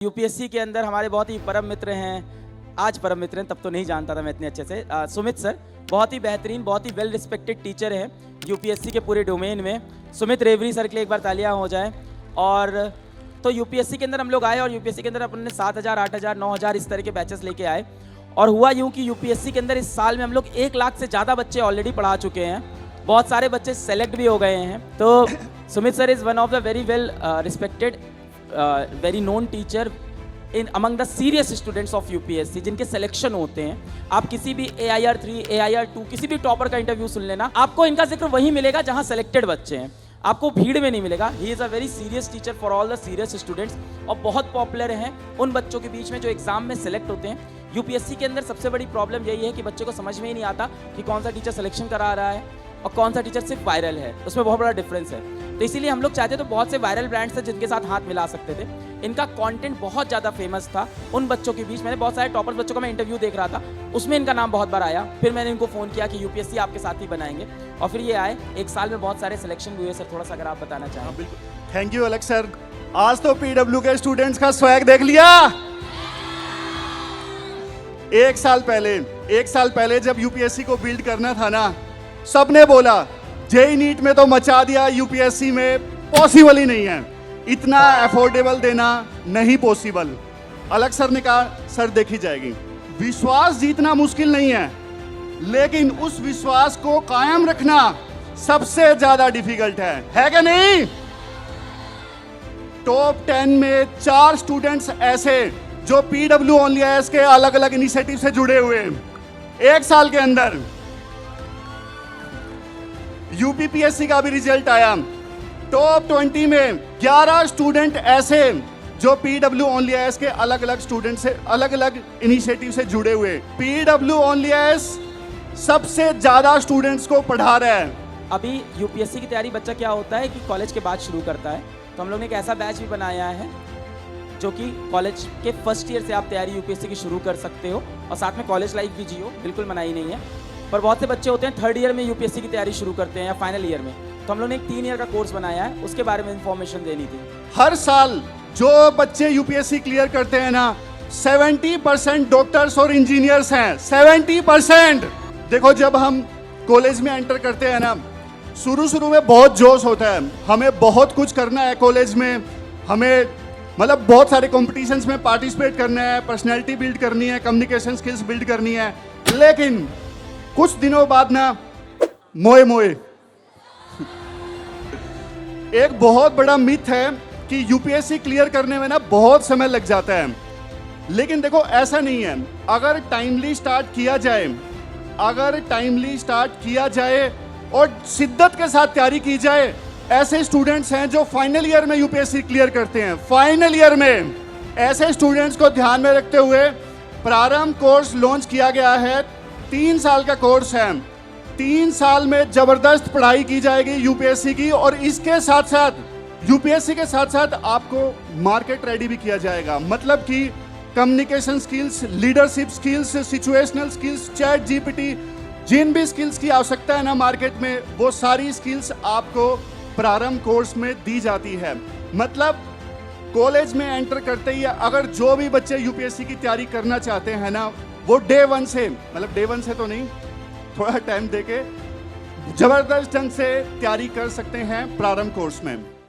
UPSC के अंदर हमारे बहुत ही परम मित्र हैं, आज परम मित्र हैं, तब तो नहीं जानता था मैं इतने अच्छे से। सुमित सर बहुत ही बेहतरीन, बहुत ही वेल रिस्पेक्टेड टीचर हैं यूपीएससी के पूरे डोमेन में। सुमित रेवरी सर के लिए एक बार तालियां हो जाए। और तो यूपीएससी के अंदर हम लोग आए और यूपीएससी के अंदर अपने 7,000, 8,000, 9,000 इस तरह के बैचेस लेके आए। और हुआ यूँ कि यूपीएससी के अंदर इस साल में हम लोग 1 लाख से ज़्यादा बच्चे ऑलरेडी पढ़ा चुके हैं। बहुत सारे बच्चे सेलेक्ट भी हो गए हैं। तो Sumit sir is one of the very well respected very known teacher in among the serious students of UPSC, जिनके सिलेक्शन होते हैं। आप किसी भी AIR 3, AIR 2 किसी भी टॉपर का इंटरव्यू सुन लेना, आपको इनका जिक्र वहीं मिलेगा जहां सेलेक्टेड बच्चे हैं, आपको भीड़ में नहीं मिलेगा। He is a very serious teacher for all the serious students और बहुत पॉपुलर हैं उन बच्चों के बीच में जो एग्जाम में सेलेक्ट होते हैं। यूपीएससी के अंदर सबसे बड़ी प्रॉब्लम यही है कि बच्चों को समझ में ही नहीं आता कि कौन सा टीचर सिलेक्शन करा रहा है और कौन सा टीचर सिर्फ वायरल है, उसमें बहुत बड़ा डिफरेंस है। तो इसीलिए हम लोग चाहते तो बहुत से वायरल ब्रांड्स थे जिनके साथ हाथ मिला सकते थे। इनका कंटेंट बहुत ज़्यादा फेमस था उन बच्चों के बीच। मैंने बहुत सारे टॉपर्स बच्चों का मैं इंटरव्यू देख रहा था, उसमें इनका नाम बहुत बार आया। फिर मैंने इनको फ़ोन किया कि यूपीएससी आपके साथ ही बनाएंगे और फिर ये आए। 1 साल में बहुत सारे सिलेक्शन हुए। सर थोड़ा सा अगर आप बताना चाहें। बिल्कुल, थैंक यू अलग सर। आज तो पीडब्ल्यू के स्टूडेंट्स का स्वैग देख लिया। 1 साल पहले जब यूपीएससी को बिल्ड करना था ना, सबने बोला जेई नीट में तो मचा दिया, यूपीएससी में पॉसिबल ही नहीं है, इतना अफोर्डेबल देना नहीं पॉसिबल। अलग सर ने कहा सर देखी जाएगी। विश्वास जीतना मुश्किल नहीं है, लेकिन उस विश्वास को कायम रखना सबसे ज्यादा डिफिकल्ट है कि नहीं? टॉप 10 में 4 स्टूडेंट्स ऐसे जो पीडब्ल्यू ओनली आईएएस के अलग अलग इनिशिएटिव से जुड़े हुए 1 साल के अंदर। यूपीपीएससी का भी रिजल्ट आया, टॉप 20 में 11 स्टूडेंट ऐसे जो पीडब्ल्यू ओनली आईएएस के अलग अलग स्टूडेंट से अलग अलग इनिशिएटिव से जुड़े हुए। पीडब्ल्यू ओनली आईएएस सबसे ज्यादा स्टूडेंट्स को पढ़ा रहा है। अभी यूपीएससी की तैयारी बच्चा क्या होता है कि कॉलेज के बाद शुरू करता है, तो हम लोग ने एक ऐसा बैच भी बनाया है जो कि कॉलेज के फर्स्ट ईयर से आप तैयारी यूपीएससी की शुरू कर सकते हो और साथ में कॉलेज लाइफ भी जियो, बिल्कुल मनाही नहीं है। पर बहुत से बच्चे होते हैं 3rd ईयर में यूपीएससी की तैयारी शुरू करते हैं या फाइनल ईयर में, तो हम लोग ने एक 3 ईयर का कोर्स बनाया है, उसके बारे में इंफॉर्मेशन देनी थी। हर साल जो बच्चे यूपीएससी क्लियर करते हैं ना, 70% डॉक्टर्स और इंजीनियर्स हैं। 70%। देखो जब हम कॉलेज में एंटर करते हैं ना, शुरू में बहुत जोश होता है, हमें बहुत कुछ करना है कॉलेज में, हमें मतलब बहुत सारे कॉम्पिटिशन्स में पार्टिसिपेट करना है, पर्सनैलिटी बिल्ड करनी है, कम्युनिकेशन स्किल्स बिल्ड करनी है। लेकिन कुछ दिनों बाद ना मोए एक बहुत बड़ा मिथ है कि यूपीएससी क्लियर करने में ना बहुत समय लग जाता है। लेकिन देखो ऐसा नहीं है। अगर टाइमली स्टार्ट किया जाए और शिद्दत के साथ तैयारी की जाए, ऐसे स्टूडेंट्स हैं जो फाइनल ईयर में यूपीएससी क्लियर करते हैं। फाइनल ईयर में ऐसे स्टूडेंट्स को ध्यान में रखते हुए प्रारंभ कोर्स लॉन्च किया गया है। 3 साल का कोर्स है। 3 साल में जबरदस्त पढ़ाई की जाएगी यूपीएससी की, और इसके साथ साथ यूपीएससी के साथ साथ आपको मार्केट रेडी भी किया जाएगा। मतलब कि communication skills, leadership skills, situational skills, ChatGPT, जिन भी स्किल्स की आवश्यकता है ना मार्केट में, वो सारी स्किल्स आपको प्रारंभ कोर्स में दी जाती है। मतलब कॉलेज में एंटर करते ही अगर जो भी बच्चे यूपीएससी की तैयारी करना चाहते हैं ना, वो डे 1 से, मतलब डे 1 से तो नहीं, थोड़ा टाइम देके जबरदस्त ढंग से तैयारी कर सकते हैं प्रारंभ कोर्स में।